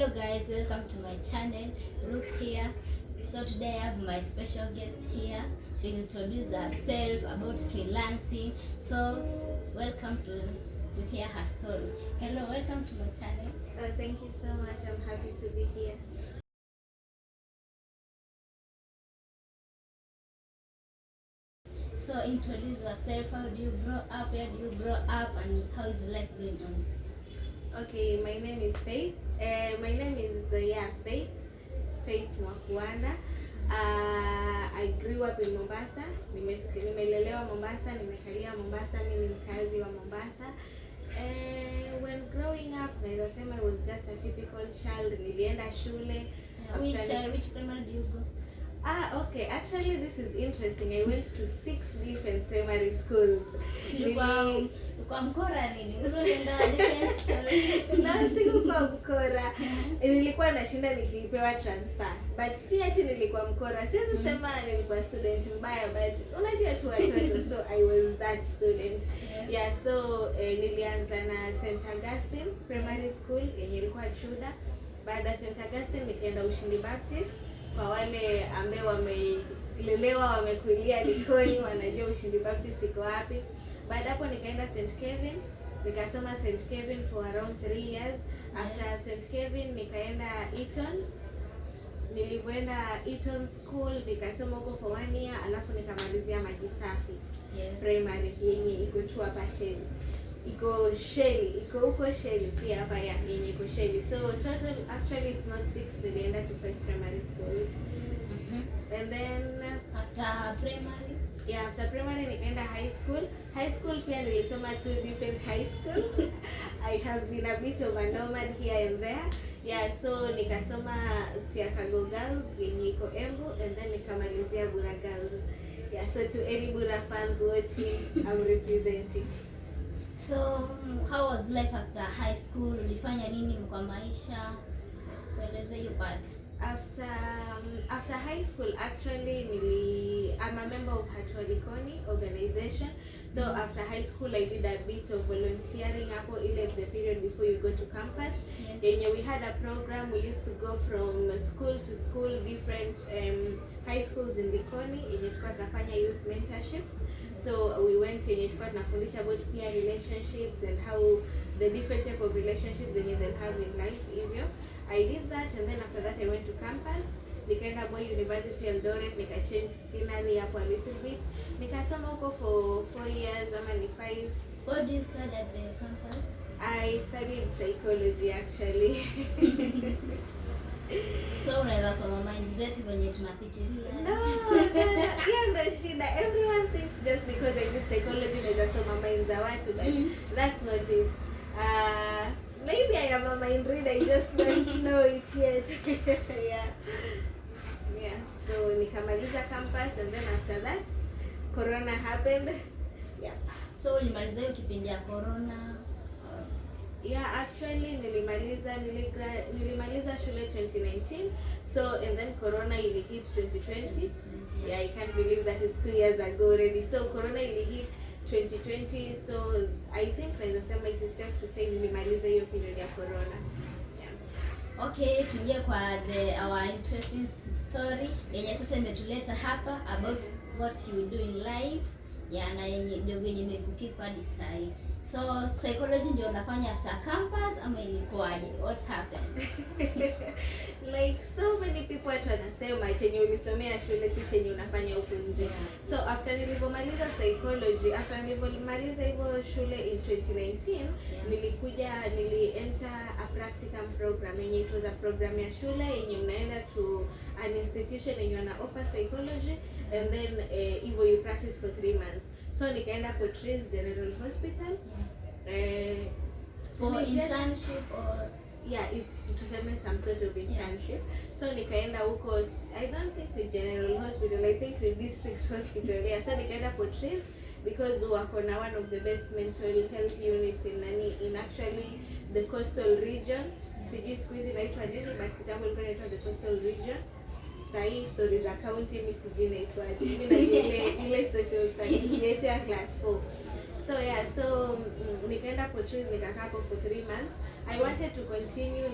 Hello guys, welcome to my channel. Brooke here. So today I have my special guest here. She'll introduce herself about freelancing. So welcome to hear her story. Hello, welcome to my channel. Thank you so much. I'm happy to be here. So introduce yourself. How do you grow up? Where do you grow up? And how is life going on? Okay, my name is Faith. My name is Faith Mwakuanda. I grew up in Mombasa. Nimelelewa Mombasa, nimekalia Mombasa, mimi ni mkazi wa Mombasa. When growing up, naweza sema I was just a typical child. Nilienda shule. Which primary do you go? Okay. Actually, this is interesting. I went to 6 different primary schools. Kwa mkora nini? Unaenda different schools? Na sikuwa mkora. Nilikuwa nashinda nikipewa transfer. But si ati nilikuwa mkora. Siwezi sema nilikuwa student mbaya, but unajua tu watoto, so I was that student. Yeah, so nilianza na St. Augustine Primary School yenye ilikuwa Chuda. Baada ya St. Augustine nikaenda Ushindi Baptist. Kwa wale ambao wamelelewa wamekulia Likoni wanajua Ushindi Baptist iko wapi. Baada hapo nikaenda St. Kevin, nikasoma St. Kevin for around 3 years. After St. Kevin nikaenda Eton. Nilipoenda Eton School nikasoma huko for 1 year, alafu nikamalizia Maji Safi primary yenye iko tu hapa Sheli. Iko huko Sheli pia hapa yenye iko Sheli. So total actually it's not 6, nilienda to 5 primary schools. And then after primary nikaenda high school. High school pia nilisoma 2 different high school. I have been a bit of a nomad here and there. Yeah, so nikasoma Siakago Girls yenye iko Embu, and then nikamalizia Bura Girls. Yeah, so to any Bura fans watching, I'm representing. So how was life after high school? Ulifanya nini kwa maisha? Tueleze hiyo part. After high school, actually, I'm a member of Likoni organization. So after high school, I did a bit of volunteering hapo ile the period before you go to campus. Yenye we had a program, we used to go from school to school, different high schools in Likoni, yenye tulikuwa tunafanya youth mentorships. So we went yenye tulikuwa tunafundisha about peer relationships and how the different type of relationships yenye they'll have in life hivyo. I did that, and then after that I went to campus. Nikaenda Moi University Eldoret, nika change scenery hapo a little bit. Nikasoma huko for 4 years ama ni 5. What do you study at the campus? I studied psychology actually. So unaweza soma mind zetu venye tunafikiria. No, hiyo ndio shida. Everyone thinks just because I did psychology naweza soma mind za watu, but that's not it. Maybe I am a mind reader, I just don't know it yet. Yeah. So nikamaliza campus, and then after that Corona happened. Yeah. So ulimaliza hiyo kipindi ya Corona? Yeah, actually nilimaliza shule 2019. So and then Corona ili hit 2020. Yeah, I can't believe that is 2 years ago already. So Corona ili hit 2020, so I think it is safe to say nilimaliza hiyo period ya Corona. Yeah. Okay, tuingie kwa our interesting story yenye sasa imetuleta hapa about what you do in life. Na yenye ndio imekukeep hadi sai. So psychology ndio unafanya after campus ama ilikuwaje? What happened? Like so many people wanasema chenye ulisomea shule si chenye unafanya huko nje. So after nilipomaliza psychology, after nilipomaliza hivyo shule in 2019, nili-enter a practicum program yenye it was a program ya shule yenye mnaenda to an institution yenye wana offer psychology, and then hivyo you practice for 3 months. So nikaenda Portrees General Hospital for internship or it's tuseme some sort of internship. So nikaenda huko, I don't think the General Hospital, I think the district hospital. Yeah, so nikaenda Portrees because wako na one of the best mental health units in actually the coastal region. Sijui siku hizi inaitwa nini, but kitambo ilikuwa inaitwa the coastal region. Sahi stories za county mimi sijui inaitwa nini, na ile social studies yetu ya class 4. So yeah, so nikaenda Portuguese nikakaa hapo for 3 months. I wanted to continue,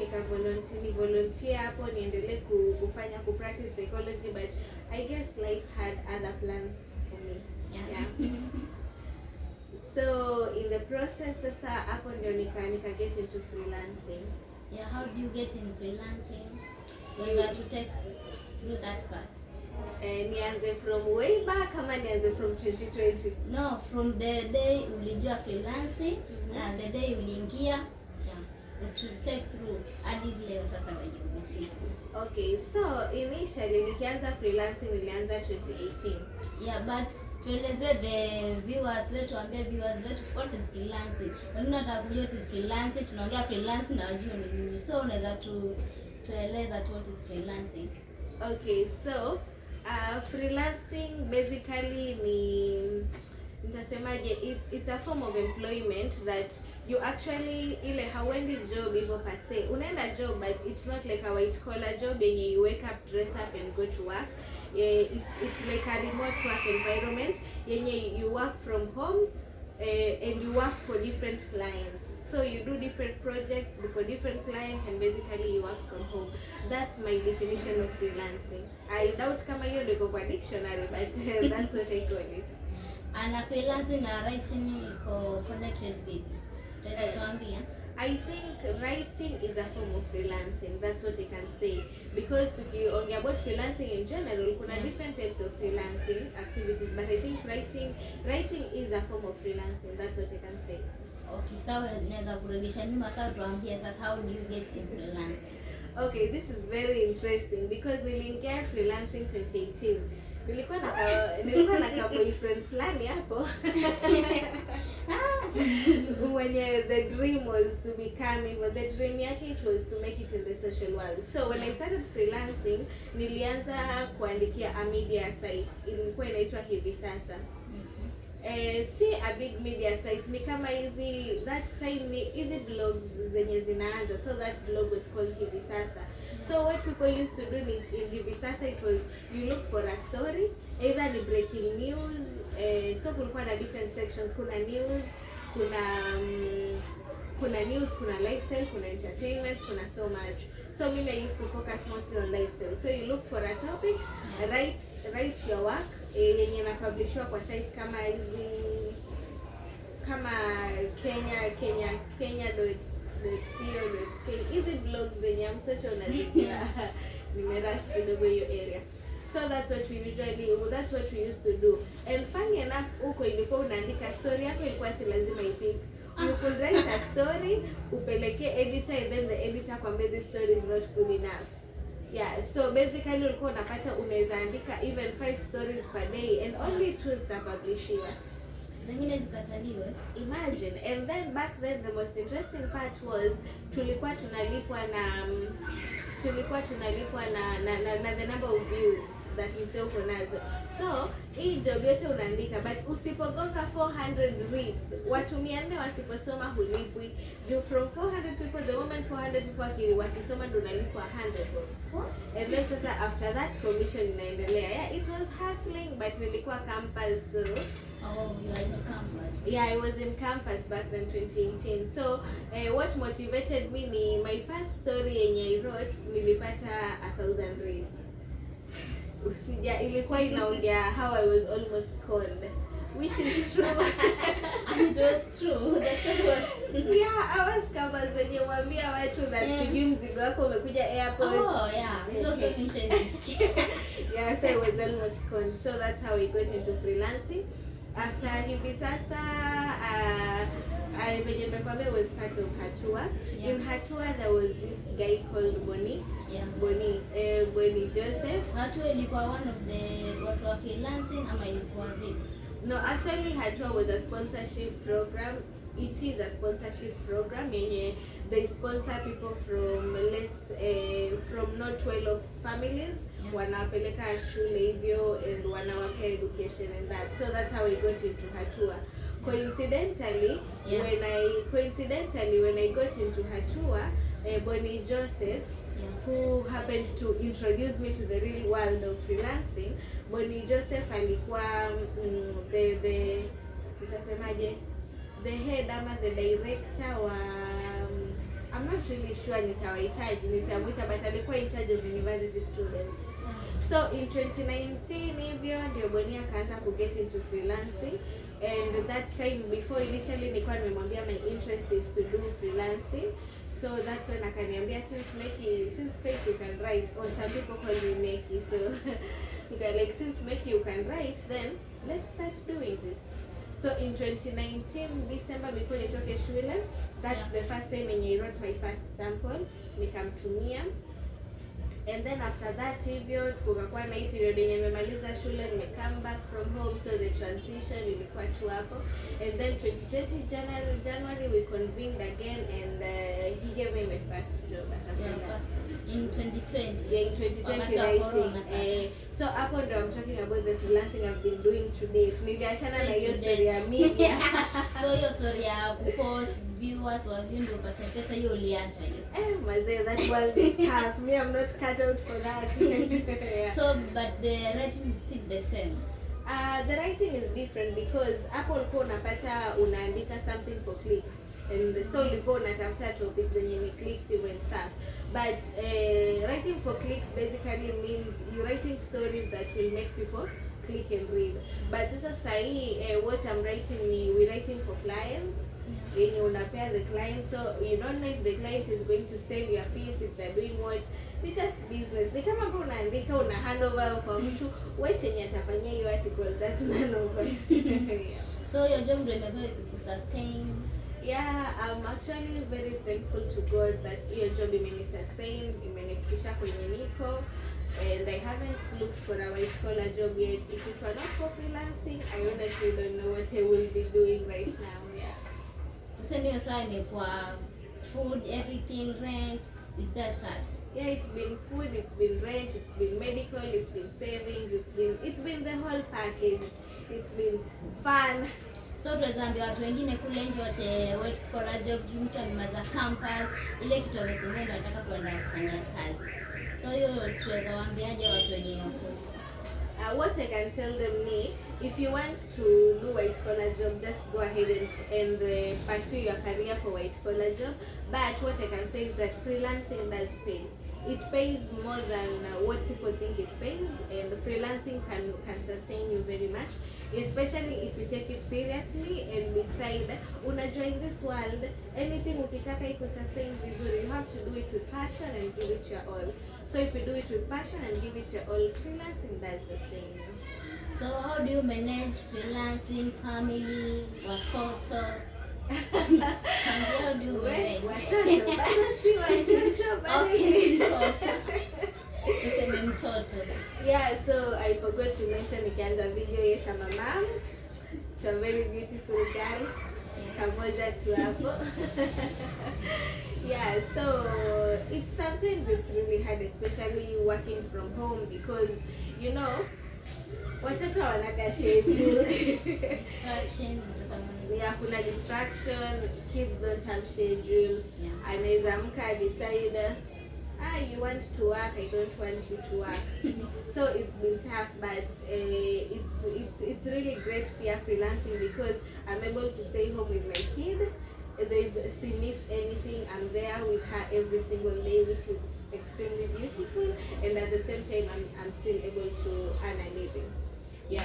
volunteer hapo niendelee kufanya practice psychology, but I guess life had other plans for me. Yeah. So in the process sasa hapo ndio nika get into freelancing. Yeah, how do you get in freelancing? Was that to take through that part? Nianze from way back kama nianze from 2020? No, from the day ulijua freelancing and the day uliingia, to take through hadi leo sasa wenye umefika. Okay, so initially nikianza freelancing nilianza 2018. Yeah, but tueleze the viewers wetu, ambie viewers wetu what is freelancing. Wengine watakujua what is freelancing, tunaongea freelancing na wajua ni nini. So unaweza tueleza what is freelancing. Okay, so freelancing basically ni nitasemaje, it's a form of employment that you actually ile hauendi job hivyo per se. Unaenda job but it's not like a white collar job yenye you wake up, dress up and go to work. It's like a remote work environment yenye you work from home and you work for different clients. So you do different projects for different clients and basically you work from home. That's my definition of freelancing. I doubt kama hiyo ndio iko kwa dictionary, but that's what I call it. And freelancing na writing iko connected with. I think writing is a form of freelancing. That's what I can say. Because tukiongea about freelancing in general, kuna different types of freelancing activities, but I think writing is a form of freelancing. That's what I can say. Okay, so naweza kurudisha nyuma sasa tuambie sasa how do you get in freelancing? Okay, this is very interesting because niliingia freelancing 2018. Nilikuwa na boyfriend fulani hapo. When the dream was to become, the dream yake it was to make it in the social world. So when I started freelancing, nilianza kuandikia a media site. Ilikuwa inaitwa Hivi Sasa. See a big media site ni kama hizi that time ni hizi blogs zenye zinaanza, so that blog was called Hivi Sasa. So what people used to do in Hivi Sasa, it was you look for a story, either the breaking news, so kulikuwa na different sections, kuna news, kuna news, kuna lifestyle, kuna entertainment, kuna so much. So me, I used to focus mostly on lifestyle. So you look for a topic, write your work, yenye na publishwa kwa sites kama hizi kama kenya.co.ke, hizi blogs zenye msosho unazijua. Nimerasi kidogo hiyo area. So that's what we used to do. And funny enough, huko ilikuwa unaandika story yako, ilikuwa si lazima ipike. You could write a story, upeleke editor, and then the editor kwambie this story is not good enough. Yeah, so basically ulikuwa unapata unaweza andika even 5 stories per day and only 2 zitapublishiwa. Zingine zikataliwe. Imagine. And then back then the most interesting part was tulikuwa tunalipwa na the number of views that mse uko nazo. So hii job yote unaandika, but usipogonga 400 reads, watu 400 wasiposoma hulipwi. From 400 people, the moment 400 people wakisoma ndo unalipwa 100. And then sasa after that commission inaendelea. Yeah, it was hustling, but nilikuwa campus, so oh, you are in campus. Yeah, I was in campus back then 2018. So what motivated me ni my first story yenye I wrote nilipata 1,000 reads. Ilikuwa inaongea how I was almost conned, which is true. And it was true. The story was yeah, I was campus wenye waambia watu that sijui mzigo wako umekuja airport. Oh yeah, it's also interesting. Yeah, so I was almost conned. So that's how I got into freelancing. After Hivi Sasa, I was part of Hatua. Yeah. In Hatua, there was this guy called Bonnie. Yeah. Bonnie Joseph. Hatua ilikuwa one of the watu wa freelancing ama ilikuwa vipi? No, actually Hatua was a sponsorship program. It is a sponsorship program yenye they sponsor people from not well off families. Yeah. Wanawapeleka shule hivyo and wanawapea education and that. So that's how I got into Hatua. Coincidentally, yeah. when I got into Hatua, Bonnie Joseph, yeah, who happened to introduce me to the real world of freelancing, Bonnie Joseph alikuwa the head ama the director wa I'm not really sure nitamuita, but alikuwa in charge of university students. So in 2019 hivyo ndio Boni akaanza ku get into freelancing, and that time before initially nilikuwa nimemwambia my interest is to do freelancing. So that's when akaniambia since Faith you can write, or some people call me Neki, so like since Meki you can write, then let's start doing this. So in 2019 December, before nitoke shule, that's the first time when I wrote my first sample, nikamtumia. And then after that hivyo kukakuwa na hii period yenye nimemaliza shule, nime come back from home, so the transition ilikuwa tu hapo. And then 2020 January we convened again, and he gave me my first job in 2020. Yeah, in 2020 writing. So hapo ndo I'm talking about the freelancing I've been doing today. Niliachana na hiyo story ya media. So hiyo story ya kupost viewers wa view ndio upate pesa, hiyo uliacha hiyo. Mazee, that world is tough. Me, I'm not cut out for that. Yeah. So but the writing is still the same. The writing is different because hapo ulikuwa unapata unaandika something for clicks, and so ulikuwa unatafuta topics zenye ni clicks and stuff. But writing for clicks basically means you writing stories that will make people click and read. But sasa sahi what I'm writing we writing for clients. When you unapea the client, so you don't know if the client is going to sell your piece, if they're doing what. It's just business. Ni kama ambao unaandika una handover kwa mtu wewe chenye atafanyia hiyo article, that's none over. Yeah. So your job ndio imekuwa kusustain. Yeah, I'm actually very thankful to God that your job imenisustain, imenifikisha kwenye niko, and I haven't looked for a white collar job yet. If it were not for freelancing, I honestly don't know what I will be doing right now. Yeah. Tuseme hiyo saa imekuwa food, everything, rent, is that? Yeah, it's been food, it's been rent, it's been medical, it's been savings, it's been the whole package. It's been fun. So tunaambia watu wengine kule nje wote white collar job, mtu amemaza campus, ile kitu amesomea ndio anataka kwenda kufanya kazi. So hiyo tuweza waambiaje watu wengine huko? What I can tell them me, if you want to do white collar job, just go ahead and pursue your career for white collar job. But what I can say is that freelancing does pay. It pays more than what people think it pays, and freelancing can sustain you very much, especially if you take it seriously and decide unajua in this world anything ukitaka ikusustain vizuri, you have to do it with passion and give it your all. So if you do it with passion and give it your all, freelancing does sustain you. So how do you manage freelancing, family, watoto? How do you manage? Watoto, bado si watoto, bado Okay, tuseme mtoto. Yeah, so I forgot to mention nikianza video, yes, I'm a mom. It's a very beautiful girl. Kamoja tu hapo. Yeah, so it's something that's really hard, especially working from home, because you know watoto wanaga schedule. Distraction, Yeah, kuna distraction, kids don't have schedule. Yeah. Anaweza amka decide, you want to work, I don't want you to work. So it's been tough, but it's really great pia freelancing because I'm able to stay home with my kid. If she needs anything, I'm there with her every single day, which is extremely beautiful. And at the same time, I'm still able to earn a living. Yeah.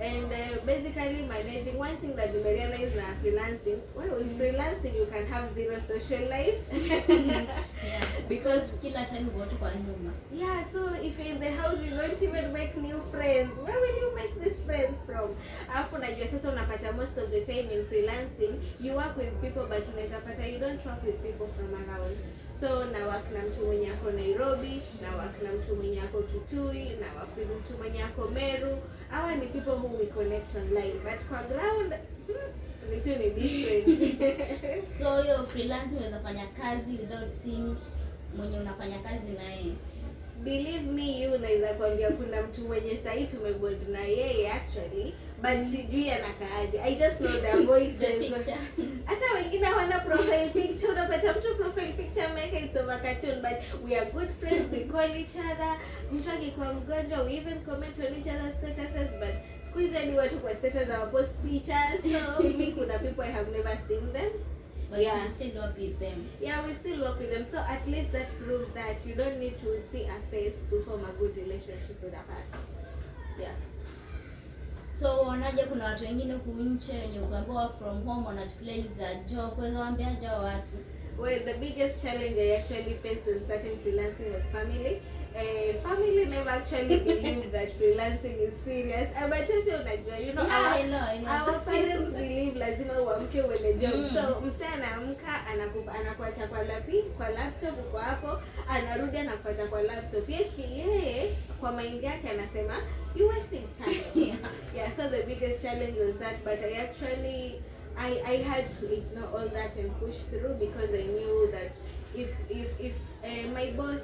And basically managing, one thing that you realize now freelancing, well, with freelancing you can have zero social life. Yeah, because kila time go to kwa nyumba. Yeah, so if you're in the house you don't even make new friends. Where will you make these friends from? Alafu unajua sasa unapata most of the time in freelancing you work with people, but unaweza pata you don't work with people from around. So na work na mtu mwenye ako Nairobi, na work na mtu mwenye ako Kitui, na work na mtu mwenye ako Meru. Hawa ni people who we connect online, but kwa ground vitu ni different. So yo freelance unaweza fanya kazi without seeing mwenye unafanya kazi na yeye. Believe me, you unaweza kuambia kuna mtu mwenye sahi tumebond na yeye actually, but sijui anakaaje. I just know their voices. Hata wengine hawana profile picture, unapata mtu profile picture ameweka it's over cartoon, but we are good friends, we call each other. Mtu akikuwa mgonjwa we even comment on each other's statuses, but siku hizi ni watu kwa status wa post pictures. So mimi kuna people I have never seen them. but Yeah. you still work with them. Yeah, we still work with them. So at least that proves that you don't need to see a face to form a good relationship with a person. Yeah. So unaje, kuna watu wengine huku nje wenye ukiambiwa work from home wanachukulia hizi za job, kuweza waambiaje hao watu? Well, the biggest challenge I actually faced when starting freelancing was family. Family never actually believed that freelancing is serious. But unajua, you know, Yeah, our parents believe lazima uamke uende job. So msee anaamka anakuacha kwa laptop uko hapo, anarudi anakuacha kwa laptop. Yeye kwa mind yake anasema you wasting time. Yeah, so the biggest challenge was that, but I had to ignore all that and push through, because I knew that if my boss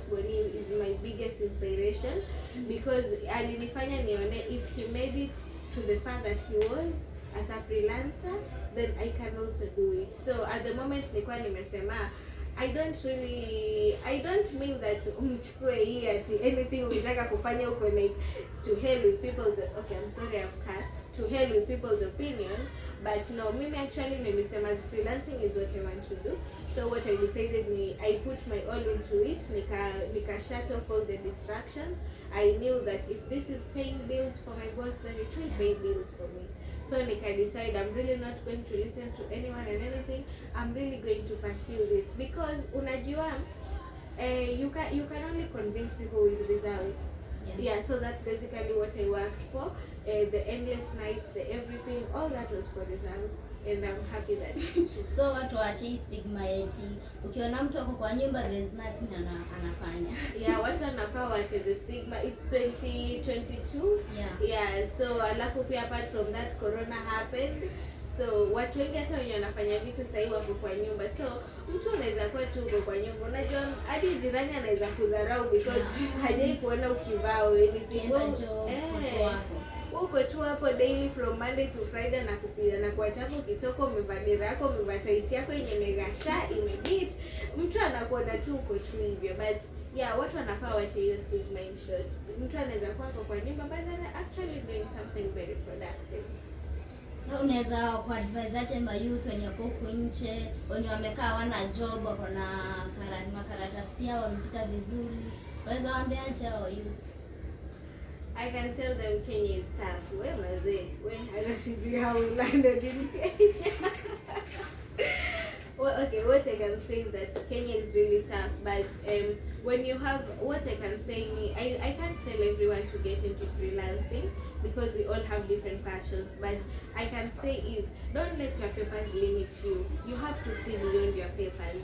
Bonnie is my biggest inspiration, because alinifanya nione if he made it to the fact that he was as a freelancer, then I can also do it. So at the moment nilikuwa nimesema I don't mean that umchukue hii ati anything unataka kufanya uko like to hell with people's, okay, I'm sorry I've cursed, to hell with people's opinion, but no, mimi actually nilisema freelancing is what I want to do. So what I decided, I put my all into it, nika shut off all the distractions. I knew that if this is paying bills for my boss, then it will pay bills for me. So nika decide I'm really not going to listen to anyone and anything. I'm really going to pursue this, because unajua, you can only convince people with results. Yeah, so that's basically what I worked for. The endless nights, the everything, all that was for results, and I'm happy that. So watu waache stigma eti ukiona mtu ako kwa nyumba there's nothing anafanya. Yeah, watu wanafaa waache the stigma. It's 2022. Yeah, so alafu pia apart from that corona happened. So watu wengi hata wenye wanafanya vitu sasa wako kwa nyumba. So mtu anaweza kuwa tu uko kwa nyumba, unajua hadi jirani anaweza kudharau because hajai kuona ukivaa anything. Uko tu hapo daily from Monday to Friday na kupida na kwa chapo kitoko, umevaa dera yako, umevaa tight yako yenye megasha imebeat, mtu anakuona tu uko tu hivyo. But yeah, watu wanafaa wache hiyo stigma in short. Mtu anaweza kuwa kwa nyumba but they're actually doing something very productive. So unaweza kwa advise ate mayouth wenye huko nje wenye wamekaa wana job, wako na makaratasi yao wamepita vizuri, waweza waambia acha hao youth? I can tell them Kenya is tough. Where was it? I don't see how we landed in Kenya. Well, okay, what I can say is that Kenya is really tough, but when you have, what I can say, I can't tell everyone to get into freelancing because we all have different passions, but I can say is, don't let your papers limit you. You have to see beyond your papers.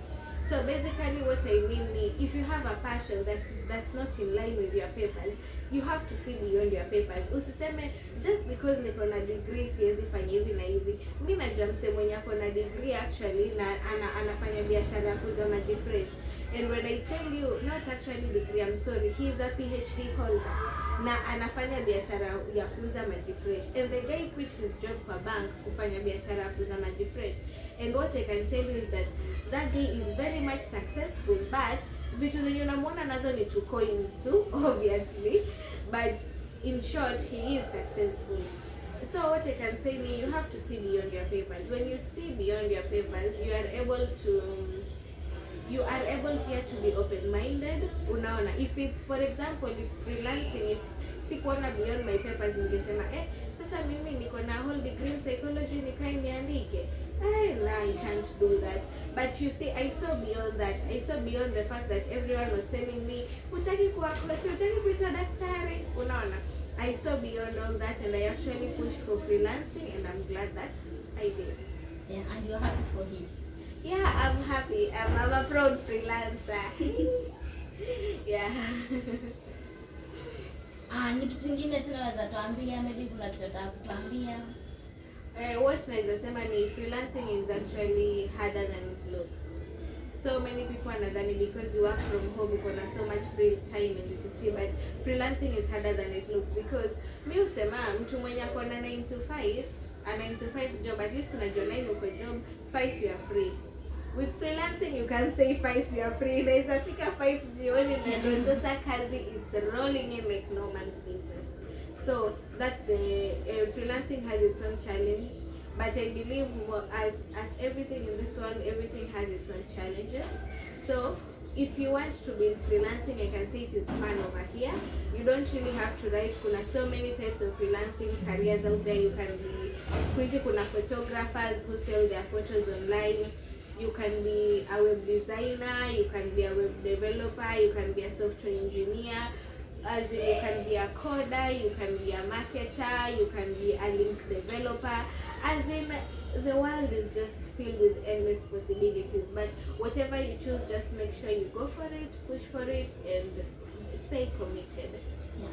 So basically what I mean is, if you have a passion that's not in line with your papers, you have to see beyond your papers. Usiseme just because niko na degree siwezi fanya hivi na hivi. Mimi najua mse mwenye ako na degree actually na anafanya biashara ya kuuza maji fresh. And when I tell you, not actually degree, I'm sorry, he is a PhD holder. Na anafanya biashara ya kuuza maji fresh. And the guy quit his job kwa bank kufanya biashara ya kuuza maji fresh. And what I can tell you is that that guy is very much successful, but vitu zenye unamuona nazo ni 2 coins too, obviously. But in short, he is successful. So what I can say is, you have to see beyond your papers. When you see beyond your papers, you are able here to be open-minded. Unaona, if it's, for example, if freelancing, if sikuona beyond my papers, ningesema sasa mimi niko na whole degree in psychology nikae niandike. No, I can't do that. But you see, I saw beyond that. I saw beyond the fact that everyone was telling me, utaki kuwa kosi, utaki kuitwa daktari. Unaona, I saw beyond all that, and I actually pushed for freelancing, and I'm glad that I did. Yeah, and you're happy for it. Yeah, I'm happy. I'm a proud freelancer. Yeah. Ni kitu kingine tunaweza tuambia, maybe kuna kitu tuambia? What naweza sema ni freelancing is actually harder than it looks. So many people wanadhani because you work from home you have so much free time and you can see, but freelancing is harder than it looks, because mi usema mtu mwenye ako na 9 to 5, a 9 to 5 job, at least unajua 9 uko job, 5 you are free. With freelancing you can say 5 you are free. Inaweza fika 5 jioni na sasa kazi it's rolling in like no man's business. So that's the freelancing has its own challenge, but I believe as everything in this world, everything has its own challenges. So if you want to be in freelancing, I can say it is fun over here. You don't really have to write. Kuna so many types of freelancing careers out there. You can be, kuna photographers who sell their photos online. You can be a web designer, you can be a web developer, you can be a software engineer, as in you can be a coder, you can be a marketer, you can be a link developer. As in, the world is just filled with endless possibilities. But whatever you choose, just make sure you go for it, push for it, and stay committed.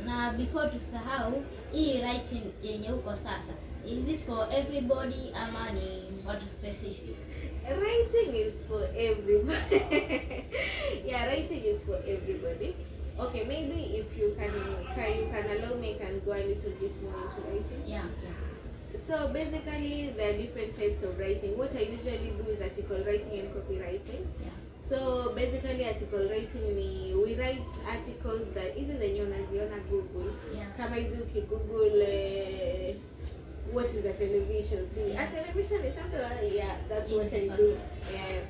Na before tusahau, hii writing yenye uko sasa, is it for everybody ama ni watu specific? Writing is for everybody. Yeah, writing is for everybody. Okay, maybe if you can allow me, I can go a little bit more into writing. Yeah. So basically, there are different types of writing. What I usually do is article writing and copywriting. Yeah. So basically, article writing we write articles that hizi zenye unaziona Google. Yeah. Kama hizi Google what is a television? See, a television is something yeah, that's what I do. Yeah.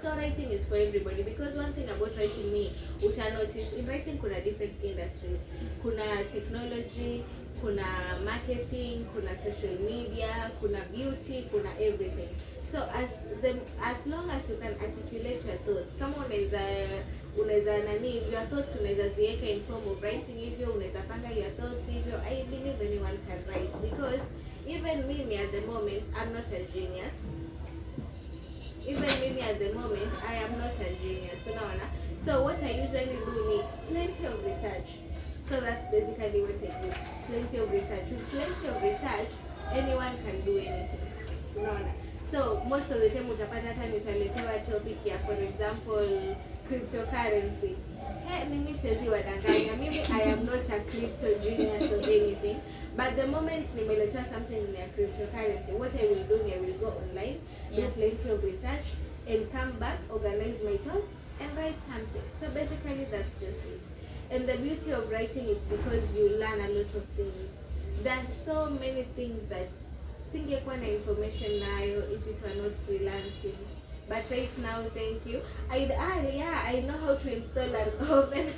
So writing is for everybody, because one thing about writing me, which I notice in writing kuna different industries. Kuna technology, kuna marketing, kuna social media, kuna beauty, kuna everything. So as long as you can articulate your thoughts, kama unaweza nani your thoughts unaweza ziweka in form of writing, hivyo unaweza panga your thoughts hivyo, I believe anyone can write, because even me at the moment I'm not a genius. Even me at the moment I am not a genius. So what I usually do is plenty of research. So that's basically what I do. Plenty of research. With plenty of research, anyone can do anything. So most of the time utapata hata nitaletewa topic ya, for example, cryptocurrency. Hey, mimi siwezi wadanganya. Maybe I am not a crypto genius or anything, but the moment nimeletewa something in cryptocurrency, what I will do is I will go online, do plenty of research, and come back, organize my thoughts, and write something. So basically that's just it. And the beauty of writing is because you learn a lot of things. There's so many things that singekuwa na information nayo if it were not freelancing. But right now, thank you. I know how to install an oven.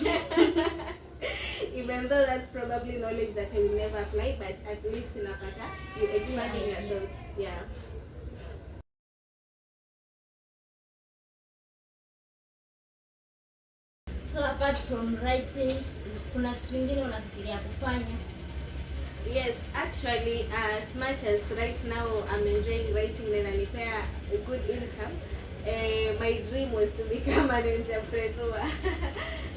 Even though that's probably knowledge that I will never apply, but at least in Apata, you expanding your thoughts. Yeah. So apart from writing, kuna kitu kingine unafikiria kufanya? Yes, actually, as much as right now I'm enjoying writing and inanipea a good income, my dream was to become an entrepreneur.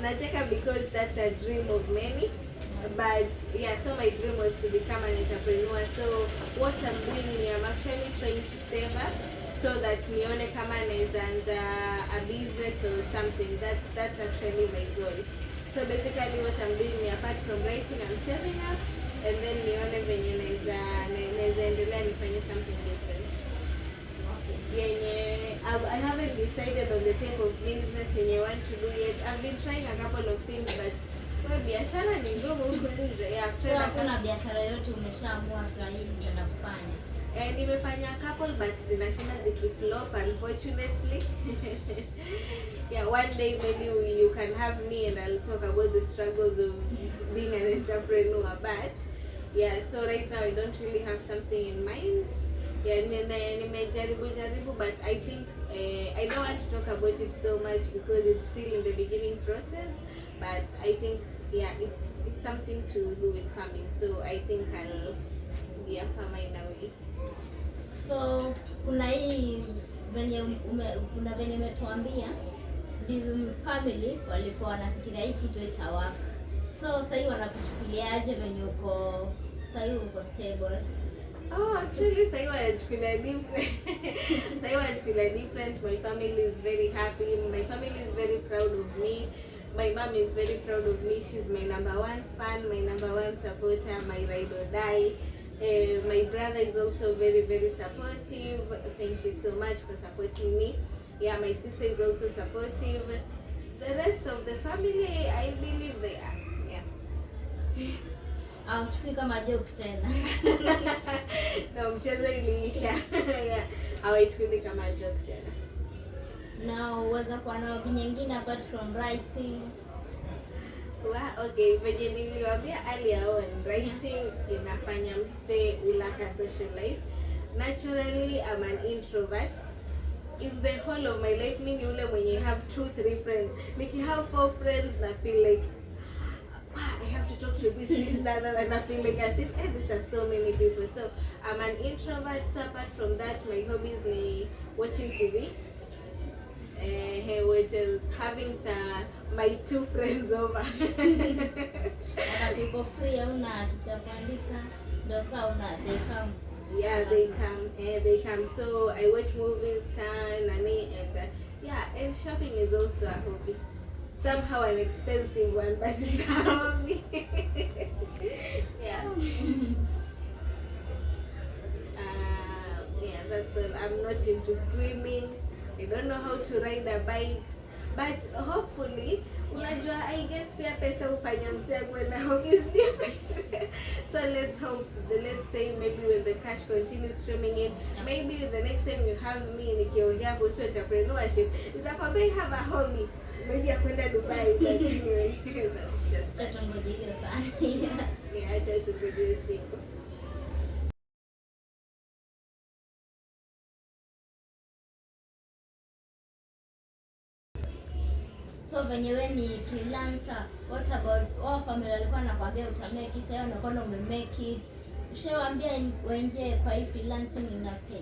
Nacheka because that's a dream of many. But yeah, so my dream was to become an entrepreneur. So what I'm doing is I'm actually trying to save up so that nione kama naeza a business or something. That's actually my goal. So basically what I'm doing is, apart from writing, I'm saving up, and then nione venye naeza endelea nifanye something different. I haven't decided on the type of business I want to do yet. I've been trying a couple of things, but biashara ni ngumu huku nje. So hakuna biashara yote umeshaamua sasa hivi unataka kufanya? Nimefanya a couple, but zinashinda zikiflop, unfortunately. Yeah, one day maybe you can have me and I'll talk about the struggles of being an entrepreneur. But yeah, so right now I don't really have something in mind. Yeah, nimejaribu, but I think I don't want to talk about it so much because it's still in the beginning process. But I think yeah, it's something to do with farming. So I think I'll be a farmer in a way. So kuna hii kuna venye umetuambia family walikuwa wanafikiria hii kitu itawaka. So sasa hivi wanakuchukuliaje venye uko sasa hivi uko stable? Oh, actually, sasa hivi wanachukulia different. Sasa hivi wanachukulia different. My family is very happy. My family is very proud of me. My mom is very proud of me. She's my number one fan, my number one supporter, my ride or die. My brother is also very, very supportive. Thank you so much for supporting me. Yeah, my sister is also supportive. The rest of the family, I believe they are. Yeah. Hauchukui kama joke tena. Na mchezo iliisha. Yeah, hawaichukui kama joke tena. Na uweza kuwa na hobby nyingine apart from writing? Okay, venye niliwaambia earlier on, writing inafanya mse ulaka social life. Naturally, I'm an introvert. In the whole of my life, mimi ule mwenye have 2-3 friends. Niki have 4 friends, I feel like I have to talk to this, that, and I feel like as if these are so many people. So I'm an introvert. So apart from that, my hobbies are watching TV. Which is having my 2 friends over. Wakati uko free una kitu cha kuandika, ndio saa una they come. Yeah, they come. So I watch movies, nani, and yeah, and shopping is also a hobby. Somehow an expensive one, but it's a hobby. Yeah. Yeah, that's all. I'm not into swimming. I don't know how to ride a bike, but hopefully, unajua, I guess pia pesa ufanya msego na hobbies different. So let's hope, let's say maybe when the cash continues streaming in, maybe the next time you have me nikiongea kuhusu entrepreneurship, nitakwambia have a hobby. Maybe ya kwenda Dubai, but anyway. Chatongoje sana. Yeah, chatongoje siku. So venye wewe ni freelancer, what about family walikuwa nakwambia utamake, sasa wewe unakuwa umemake it. Ushawaambia waingie kwa hii freelancing ina pay?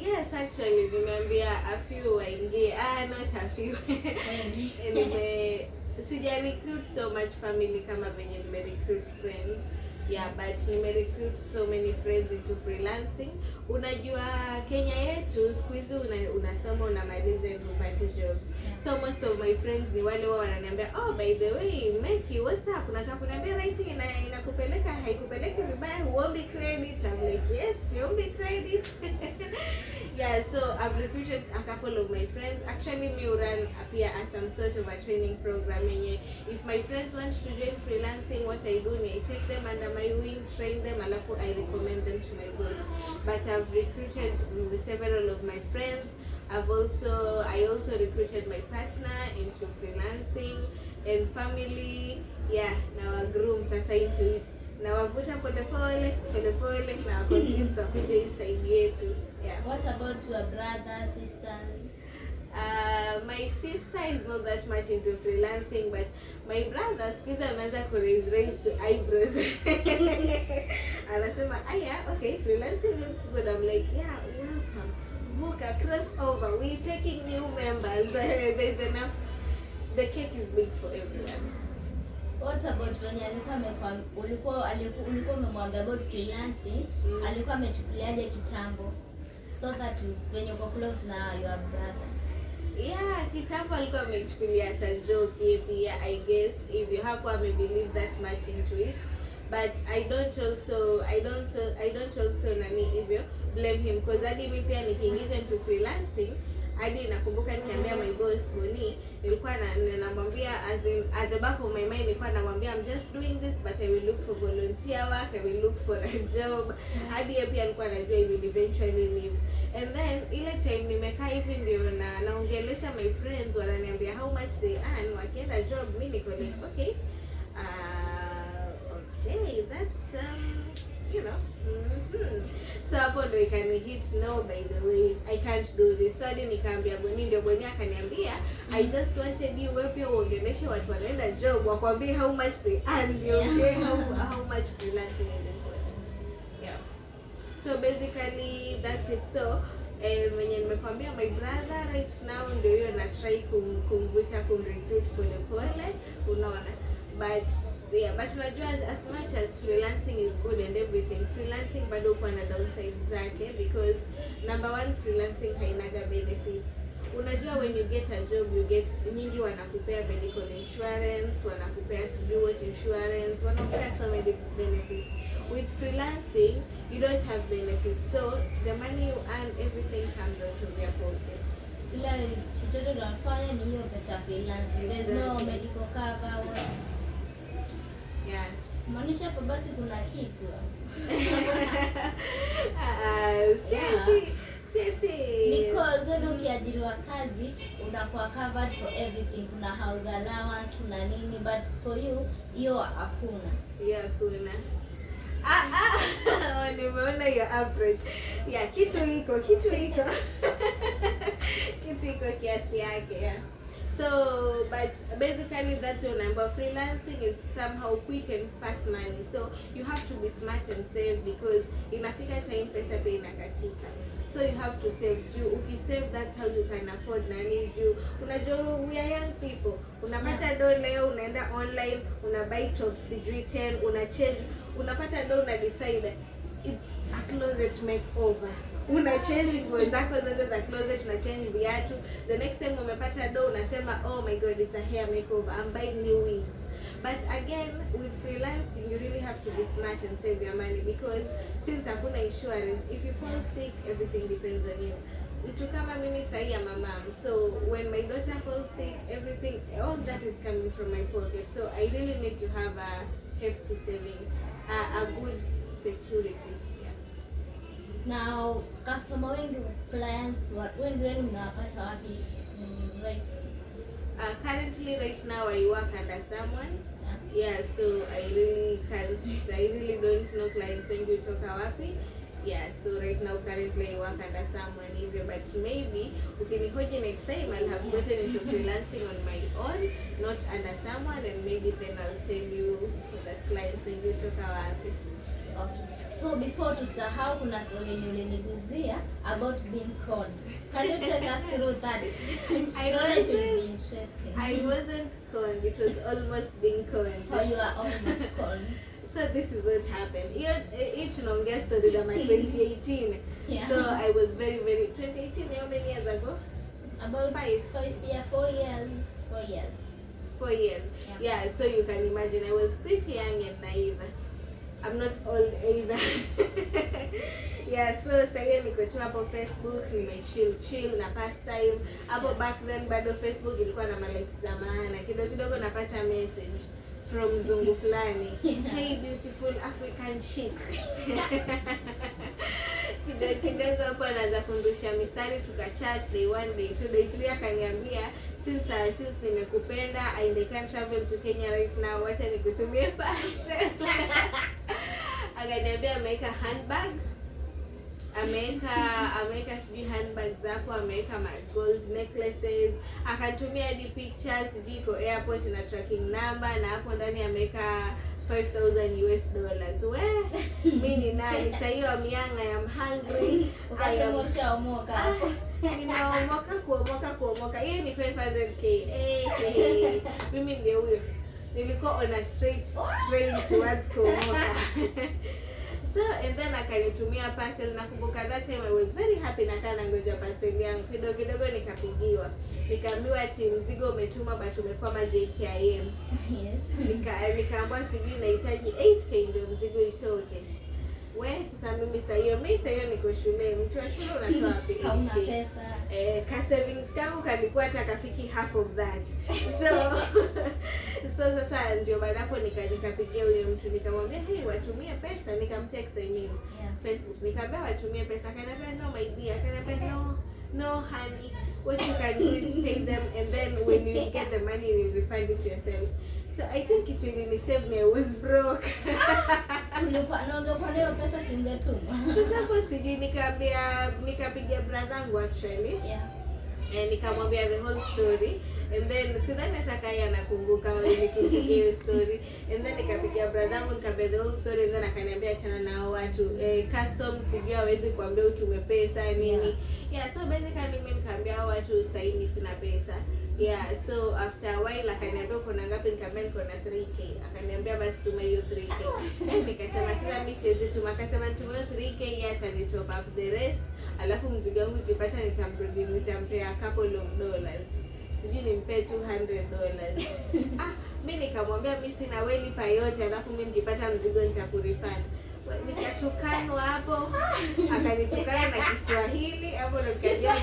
Yes, actually, nimeambia a few waingie. Not a few. Sija recruit so much family kama venye nime recruit friends. Yeah, but nime recruit so many friends into freelancing. Unajua Kenya yetu siku hizi unasoma unamaliza upate jobs. So most of my friends ni wale wao wananiambia, "Oh, by the way, Meki, what's up? Unataka kuniambia writing inakupeleka haikupeleki vibaya, huombi credit?" I'm like, "Yes, huombi credit." Yeah, so I've recruited a couple of my friends. Actually, me run appear as some sort of a training program. If my friends want to join freelancing, what I do is I take them under my wing, train them, alafu I recommend them to my boss. But I've recruited several of my friends. I also recruited my partner into freelancing and family. Yeah, now I groom sasa into it. Na wavuta polepole na convince wakuje hii yetu. Yeah. What about your brother, sister? My sister is not that much into freelancing, but my brother skiza ameanza ku raise eyebrows. Anasema, "Aya, okay, freelancing looks good." I'm like, "Yeah, welcome. Vuka, cross over. We're taking new members." There's enough. The cake is big for everyone. What about when ulikuwa umemwambia about freelancing, alikuwa amechukuliaje kitambo? So that when you go close na your brother. Yeah, kitambo alikuwa amechukulia as a joke pia, I guess, if you hakuwa believe that much into it. But I don't also nani hivyo blame him, because hadi mimi pia nikiingiza into freelancing, hadi nakumbuka nikiambia my boss Boni, nilikuwa namwambia at the back of my mind nilikuwa namwambia, "I'm just doing this but I will look for volunteer work, I will look for a job." Hadi yeye pia alikuwa anajua I will eventually leave. And then ile time nimekaa hivi ndio naongelesha my friends, wananiambia how much they earn wakienda job. Mimi niko like, okay, that's so hapo ndo ikanihit, no, by the way, I can't do this. So hadi nikaambia Boni, ndio Boni akaniambia, "I just wanted you wewe pia uongeleshe watu wanaenda job wakwambie how much they earn, how much freelancing is important." Yeah. So basically that's it. So mwenye nimekwambia my brother right now ndio hiyo na try kumvuta kumrecruit pole, unaona. But unajua as much as freelancing is good and everything, freelancing bado uko na downside zake, because number one, freelancing hainaga benefits. Unajua when you get a job, you get nyingi, wanakupea medical insurance, wanakupea what insurance, wanakupea so many benefits. With freelancing, you don't have benefits, so the money you earn, everything comes out of your pocket. Ila chochote unafanya ni hiyo pesa freelancing. There's no medical cover. Yeah, Maanisha hapo basi kuna kitu. Because when ukiajiriwa kazi unakuwa covered for everything. Kuna house allowance, kuna nini, but for you hiyo hakuna. Hiyo hakuna. Nimeona your approach. Yeah, kitu iko kitu iko kiasi yake. Yeah. So, but basically that's your number. Freelancing is somehow quick and fast money. So you have to be smart and save, because inafika time pesa pia inakatika. So you have to save. Ukisave, that's how you can afford nani juu. Unajua we are young people. Unapata do leo, unaenda online, una buy tops sijui 10, una change, unapata do, una decide it's a closet makeover. Una change nguo zako zote za closet, una change viatu. The next time umepata do, unasema oh my god, it's a hair makeover, I'm buying new wigs. But again, with freelancing, you really have to be smart and save your money, because since hakuna insurance, if you fall sick, everything depends on you. Mtu kama mimi sahi am a mom, so when my daughter falls sick, everything, all that is coming from my pocket. So I really need to have a hefty savings, a good security. Now, customer wengi, clients, wengi wenu mnawapata wapi? Right. Currently, right now, I work under someone. Yeah, so I really don't know clients when you talk wapi. Yeah, so right now, currently, I work under someone even, but maybe ukinihoji next time, I'll have gotten into freelancing on my own, not under someone, and maybe then I'll tell you that clients when you talk wapi. Okay. So before tusahau, kuna story uliniguzia about being conned. Can you take us through that? I know it will be interesting. I wasn't conned. It was almost being conned. Oh, you are almost conned. So this is what happened. Each longest story that my 2018. Yeah. So I was very 2018. How many years ago? About 4 years. 4 years. Yeah. So you can imagine I was pretty young and naive. I'm not old either. Yeah, so sasa niko tu hapo Facebook, chill na pastime. Hapo back then bado Facebook ilikuwa na likes za maana. Kidogo napata message from zungu fulani. Hey beautiful African chick. Kidogo hapo anaanza kundusha mistari, tukachat day 1, day 2, day 3, akaniambia since nimekupenda, I can't travel to Kenya right now, wacha nikutumie parcel. Akaniambia ameweka handbag, ameweka sijui handbag zako, ameweka my gold necklaces, akanitumia hadi pictures iko airport na tracking number, na hapo ndani ameweka $5,000. Mimi ni nani? Sasa hiyo I'm young, I am hungry. Ukasema hapo. Kuomoka. Hiyo ni 500k. Mimi ndio huyo. Nilikuwa on a straight train towards kuomoka. So and then akanitumia parcel. Nakumbuka that time I was very happy, na kana ngoja parcel yangu. Kidogo nikapigiwa. Nikaambiwa ati mzigo umetuma but umekwama JKIM. Yes. Nikaambiwa sijui nahitaji 8k ndio mzigo itoke. Sasa mimi sasa hiyo niko shule. Mtu wa shule unatoa wapi? Hauna pesa. Ka savings kangu kalikuwa hata kafiki half of that. So sasa ndio baada hapo nikapigia yule mtu, nikamwambia hey, watumie pesa, nikamtext Facebook, nikamwambia watumie pesa. Akaniambia no my dear, akaniambia no honey, what you can do is pay them, and then when you get the money you refund it yourself. So I think it really saved me. I was broke. Kwa leo pesa singetuma. Sasa hapo sijui nikapigia brother wangu actually. Yeah. Nikamwambia the whole story, and then sidhani nataka yeye anakumbuka nikipigia hiyo story, and then nikapigia brother wangu nikamwambia the whole story, and then akaniambia achana nao watu customs sijui hawezi kuambia utume pesa nini. Yeah, so basically mimi nikamwambia hao watu sasa hivi sina pesa. Yeah, so after a while akaniambia uko na ngapi? Nikamwambia niko na 3k. Akaniambia basi tuma hiyo 3k. Nikasema sasa mimi siwezi tuma. Akasema tuma hiyo 3k, yeye atanitop up the rest. Alafu mzigo wangu ukipata nitampea a couple of dollars. Sijui nimpe $200. Mimi nikamwambia mimi sina, wewe lipa yote, alafu mimi nikipata mzigo nitakurefund. Nikatukanwa hapo. Akanitukana na Kiswahili hapo, ndo nikajua.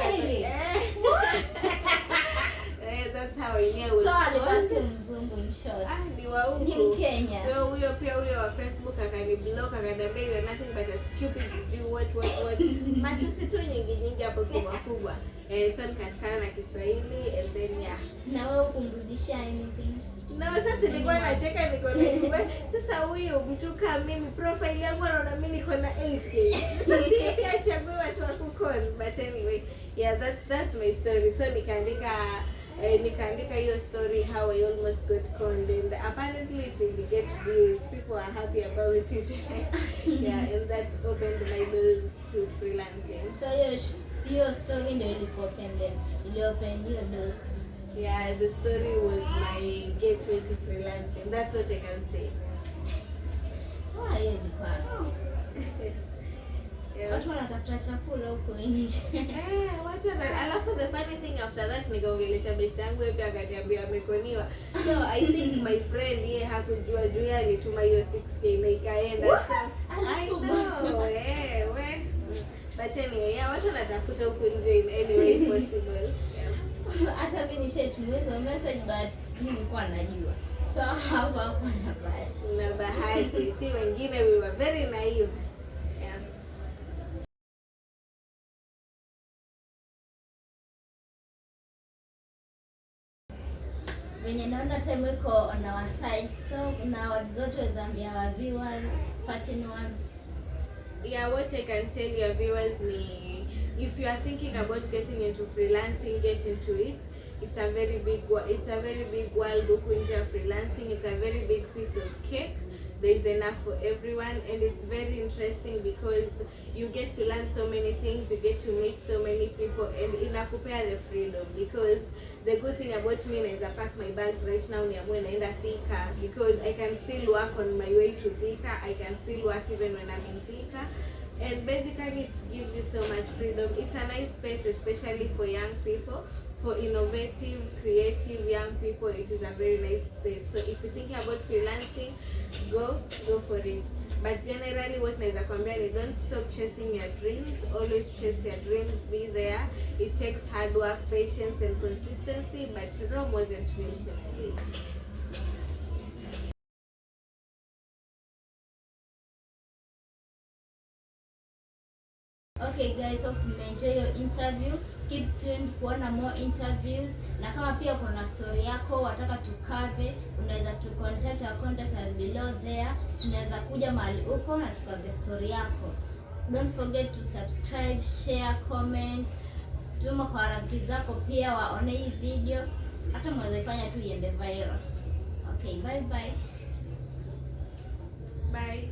That's how I knew. So alibasi mzungu screenshot. Ni wa huko. Ni Kenya. So huyo pia huyo wa Facebook akaniblock akaniambia you're nothing but a stupid do what. Matusi tu nyingi hapo kubwa. So nikatikana na Kiswahili and then yeah. Na wewe kumrudishia anything? Na sasa nilikuwa nacheka niko na sasa huyu mtu kama mimi profile yangu anaona mimi niko na 8K. Sasa pia chague watu wa kukon, but anyway, yeah, that's my story. So nikaandika hiyo story how I almost got conned, and apparently it really get views. People are happy about it. Yeah, and that opened my doors to freelancing. So your story ndio iliopen your doors. Yeah, the story was my gateway to freelancing. That's what I can say. Why you kwa? Watu wanatafuta chakula huko nje. Alafu the funny thing after that nikaongelesha best yangu yeye pia akaniambia amekoniwa. So I think my friend yeye hakujua juu yeye alituma hiyo 6K na ikaenda. I know. But anyway, yeah, watu wanatafuta huko nje in any way possible. Hata mimi nishatumia hizo message but nilikuwa najua. So hapo na bahati. Si wengine we were very naive. Yeah. Wenye naona time iko on our side. So kuna words zote zaambia wa viewers, parting words. Yeah, what I can tell your viewers ni if you are thinking about getting into freelancing, get into it. It's a very big world huku nje freelancing. It's a very big piece of cake. There is enough for everyone, and it's very interesting because you get to learn so many things, you get to meet so many people, and inakupea the freedom. Because the good thing about me is I pack my bags right now niamue naenda Thika, because I can still work on my way to Thika. I can still work even when I'm in Thika. And basically it gives you so much freedom. It's a nice space, especially for young people, for innovative, creative young people. It is a very nice space. So if you're thinking about freelancing, go for it. But generally what naeza kwambia ni don't stop chasing your dreams. Always chase your dreams, be there. It takes hard work, patience and consistency, but Rome wasn't built in a day. Okay guys, hope you enjoy your interview. Keep tuned kuona more interviews, na kama pia kuna story yako wataka tukave, unaweza tu contact our contact are below there. Tunaweza kuja mahali uko na tukave story yako. Don't forget to subscribe, share, comment. Tuma kwa rafiki zako pia waone hii video, hata mweze fanya tu iende viral. Okay, bye. Bye.